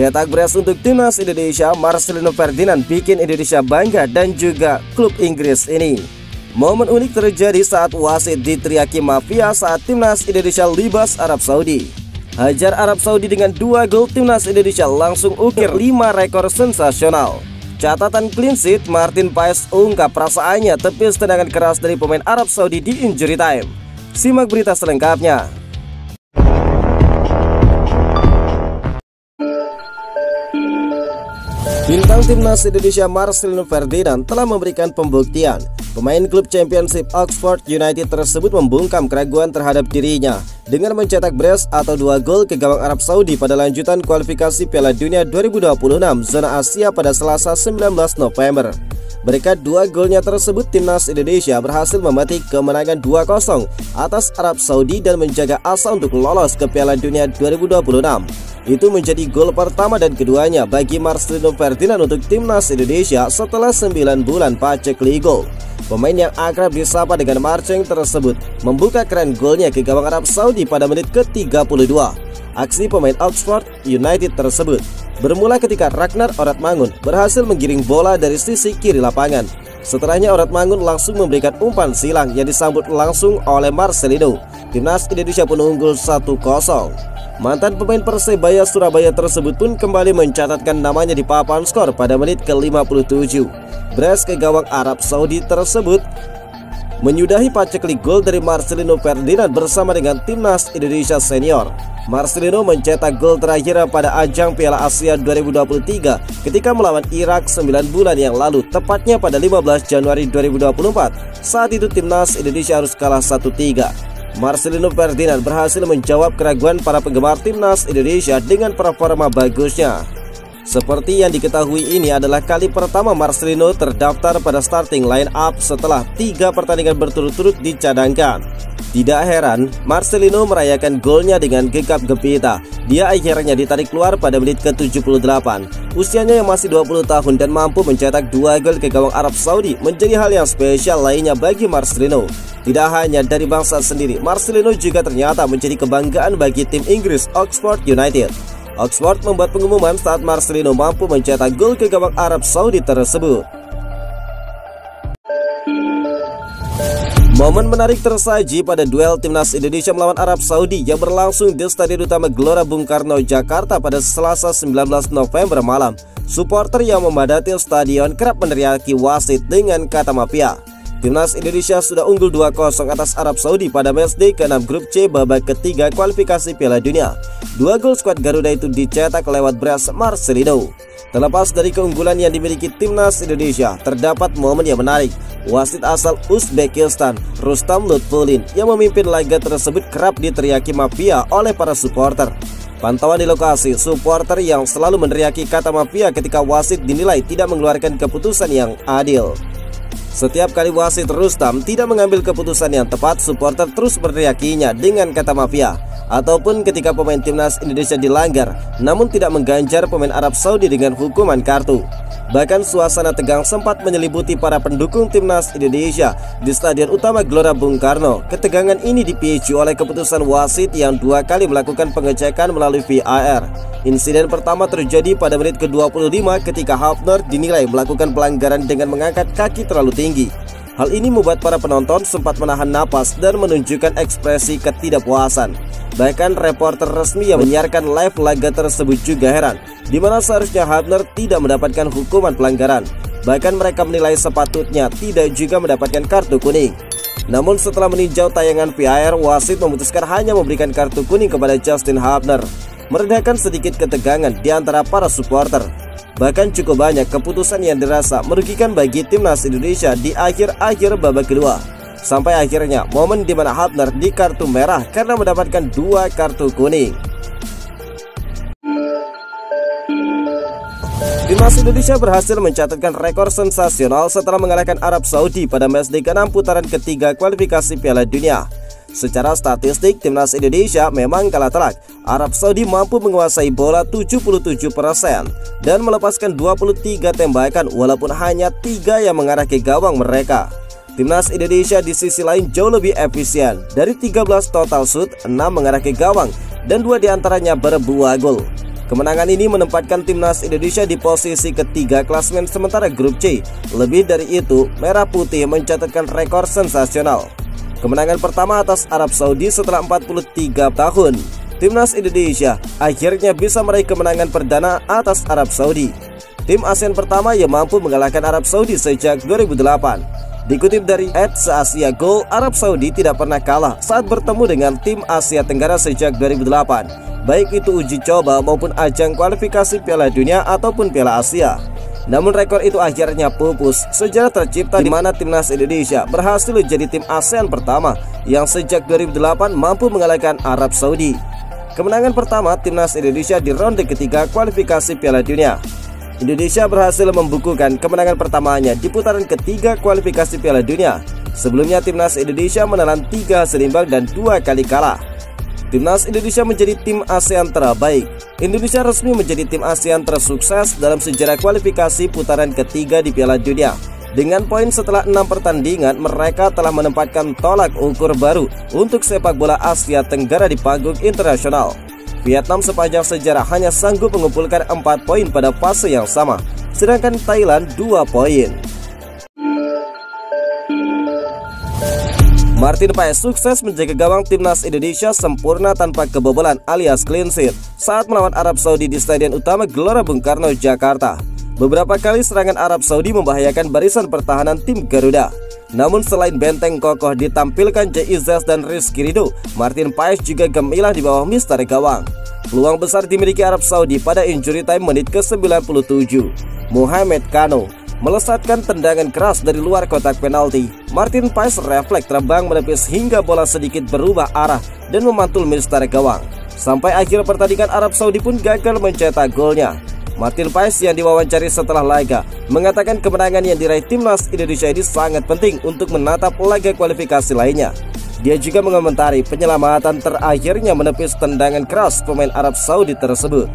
Cetak brace untuk timnas Indonesia, Marcelino Ferdinand bikin Indonesia bangga dan juga klub Inggris ini. Momen unik terjadi saat wasit diteriaki mafia saat timnas Indonesia libas Arab Saudi. Hajar Arab Saudi dengan 2 gol, timnas Indonesia langsung ukir 5 rekor sensasional. Catatan clean sheet, Martin Paes ungkap perasaannya tepis tendangan keras dari pemain Arab Saudi di injury time. Simak berita selengkapnya. Bintang timnas Indonesia Marcelino Ferdinand telah memberikan pembuktian. Pemain klub Championship Oxford United tersebut membungkam keraguan terhadap dirinya dengan mencetak brace atau 2 gol ke gawang Arab Saudi pada lanjutan kualifikasi Piala Dunia 2026 zona Asia pada Selasa 19 November. Berkat 2 golnya tersebut, timnas Indonesia berhasil memetik kemenangan 2-0 atas Arab Saudi dan menjaga asa untuk lolos ke Piala Dunia 2026. Itu menjadi gol pertama dan keduanya bagi Marcelino Ferdinand untuk timnas Indonesia setelah 9 bulan paceklik gol. Pemain yang akrab disapa dengan Marceng tersebut membuka keran golnya ke gawang Arab Saudi pada menit ke-32. Aksi pemain Oxford United tersebut bermula ketika Ragnar Oratmangun berhasil menggiring bola dari sisi kiri lapangan. Setelahnya Oratmangun langsung memberikan umpan silang yang disambut langsung oleh Marcelino. Timnas Indonesia pun unggul 1-0. Mantan pemain Persebaya Surabaya tersebut pun kembali mencatatkan namanya di papan skor pada menit ke-57. Brace ke gawang Arab Saudi tersebut menyudahi paceklik gol dari Marcelino Ferdinand bersama dengan timnas Indonesia senior. Marcelino mencetak gol terakhir pada ajang Piala Asia 2023 ketika melawan Irak 9 bulan yang lalu, tepatnya pada 15 Januari 2024. Saat itu timnas Indonesia harus kalah 1-3. Marcelino Ferdinand berhasil menjawab keraguan para penggemar timnas Indonesia dengan performa bagusnya. Seperti yang diketahui, ini adalah kali pertama Marcelino terdaftar pada starting line up setelah 3 pertandingan berturut-turut dicadangkan. Tidak heran, Marcelino merayakan golnya dengan gegap gempita. Dia akhirnya ditarik keluar pada menit ke-78. Usianya yang masih 20 tahun dan mampu mencetak 2 gol ke gawang Arab Saudi menjadi hal yang spesial lainnya bagi Marcelino. Tidak hanya dari bangsa sendiri, Marcelino juga ternyata menjadi kebanggaan bagi tim Inggris Oxford United. Oxford membuat pengumuman saat Marcelino mampu mencetak gol ke gawang Arab Saudi tersebut. Momen menarik tersaji pada duel timnas Indonesia melawan Arab Saudi yang berlangsung di Stadion Utama Gelora Bung Karno, Jakarta pada Selasa 19 November malam. Supporter yang memadati stadion kerap meneriaki wasit dengan kata mafia. Timnas Indonesia sudah unggul 2-0 atas Arab Saudi pada matchday ke-6 grup C babak ketiga kualifikasi Piala Dunia. 2 gol skuad Garuda itu dicetak lewat brace Marcelino. Terlepas dari keunggulan yang dimiliki timnas Indonesia, terdapat momen yang menarik. Wasit asal Uzbekistan, Rustam Lutfulin, yang memimpin laga tersebut kerap diteriaki mafia oleh para supporter. Pantauan di lokasi, supporter yang selalu meneriaki kata mafia ketika wasit dinilai tidak mengeluarkan keputusan yang adil. Setiap kali wasit Rustam tidak mengambil keputusan yang tepat, supporter terus meneriakinya dengan kata mafia. Ataupun ketika pemain timnas Indonesia dilanggar, namun tidak mengganjar pemain Arab Saudi dengan hukuman kartu. Bahkan suasana tegang sempat menyelimuti para pendukung timnas Indonesia di Stadion Utama Gelora Bung Karno. Ketegangan ini dipicu oleh keputusan wasit yang 2 kali melakukan pengecekan melalui VAR. Insiden pertama terjadi pada menit ke-25 ketika Hafner dinilai melakukan pelanggaran dengan mengangkat kaki terlalu tinggi. Hal ini membuat para penonton sempat menahan napas dan menunjukkan ekspresi ketidakpuasan. Bahkan reporter resmi yang menyiarkan live laga tersebut juga heran, di mana seharusnya Hafner tidak mendapatkan hukuman pelanggaran. Bahkan mereka menilai sepatutnya tidak juga mendapatkan kartu kuning. Namun setelah meninjau tayangan VAR, wasit memutuskan hanya memberikan kartu kuning kepada Justin Hafner, meredakan sedikit ketegangan di antara para supporter. Bahkan cukup banyak keputusan yang dirasa merugikan bagi timnas Indonesia di akhir-akhir babak kedua. Sampai akhirnya momen di mana Hafner di kartu merah karena mendapatkan 2 kartu kuning. Timnas Indonesia berhasil mencatatkan rekor sensasional setelah mengalahkan Arab Saudi pada matchday ke-6 putaran ketiga kualifikasi Piala Dunia. Secara statistik, timnas Indonesia memang kalah telak. Arab Saudi mampu menguasai bola 77% dan melepaskan 23 tembakan walaupun hanya 3 yang mengarah ke gawang mereka. Timnas Indonesia di sisi lain jauh lebih efisien. Dari 13 total shoot, 6 mengarah ke gawang dan 2 diantaranya berbuah gol. Kemenangan ini menempatkan timnas Indonesia di posisi ketiga klasemen sementara grup C. Lebih dari itu, Merah Putih mencatatkan rekor sensasional. Kemenangan pertama atas Arab Saudi setelah 43 tahun. Timnas Indonesia akhirnya bisa meraih kemenangan perdana atas Arab Saudi. Tim ASEAN pertama yang mampu mengalahkan Arab Saudi sejak 2008. Dikutip dari @seasiagoal, Arab Saudi tidak pernah kalah saat bertemu dengan tim Asia Tenggara sejak 2008. Baik itu uji coba maupun ajang kualifikasi Piala Dunia ataupun Piala Asia. Namun rekor itu akhirnya pupus. Sejarah tercipta di mana timnas Indonesia berhasil menjadi tim ASEAN pertama yang sejak 2008 mampu mengalahkan Arab Saudi. Kemenangan pertama timnas Indonesia di ronde ketiga kualifikasi Piala Dunia. Indonesia berhasil membukukan kemenangan pertamanya di putaran ketiga kualifikasi Piala Dunia. Sebelumnya timnas Indonesia menelan 3 hasil imbang dan 2 kali kalah. Timnas Indonesia menjadi tim ASEAN terbaik. Indonesia resmi menjadi tim ASEAN tersukses dalam sejarah kualifikasi putaran ketiga di Piala Dunia. Dengan poin setelah 6 pertandingan, mereka telah menempatkan tolak ukur baru untuk sepak bola Asia Tenggara di panggung internasional. Vietnam sepanjang sejarah hanya sanggup mengumpulkan 4 poin pada fase yang sama, sedangkan Thailand 2 poin. Martin Paes sukses menjaga gawang timnas Indonesia sempurna tanpa kebobolan alias clean sheet saat melawan Arab Saudi di Stadion Utama Gelora Bung Karno, Jakarta. Beberapa kali serangan Arab Saudi membahayakan barisan pertahanan tim Garuda. Namun selain benteng kokoh ditampilkan Jay Izzas dan Rizky Ridho, Martin Paes juga gemilang di bawah mister gawang. Peluang besar dimiliki Arab Saudi pada injury time menit ke-97. Mohamed Kano melesatkan tendangan keras dari luar kotak penalti. Martin Paes refleks terbang menepis hingga bola sedikit berubah arah dan memantul mister gawang. Sampai akhir pertandingan Arab Saudi pun gagal mencetak golnya. Martin Paes yang diwawancari setelah laga mengatakan kemenangan yang diraih timnas Indonesia ini sangat penting untuk menatap laga kualifikasi lainnya. Dia juga mengomentari penyelamatan terakhirnya menepis tendangan keras pemain Arab Saudi tersebut.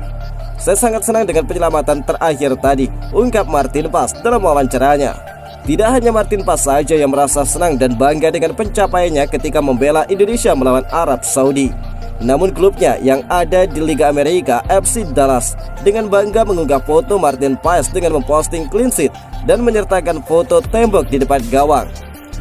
Saya sangat senang dengan penyelamatan terakhir tadi, ungkap Martin Paes dalam wawancaranya. Tidak hanya Martin Paes saja yang merasa senang dan bangga dengan pencapaiannya ketika membela Indonesia melawan Arab Saudi. Namun klubnya yang ada di Liga Amerika, FC Dallas, dengan bangga mengunggah foto Martin Paes dengan memposting clean sheet dan menyertakan foto tembok di depan gawang.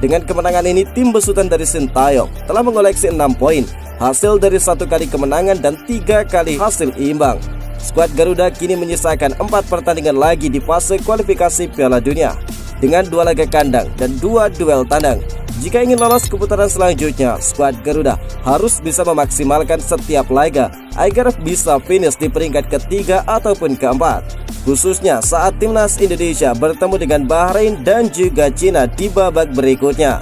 Dengan kemenangan ini, tim besutan dari Sintayong telah mengoleksi 6 poin, hasil dari 1 kali kemenangan dan 3 kali hasil imbang. Skuad Garuda kini menyisakan 4 pertandingan lagi di fase kualifikasi Piala Dunia dengan 2 laga kandang dan 2 duel tandang. Jika ingin lolos ke putaran selanjutnya, skuad Garuda harus bisa memaksimalkan setiap laga agar bisa finish di peringkat ketiga ataupun keempat, khususnya saat timnas Indonesia bertemu dengan Bahrain dan juga Cina di babak berikutnya.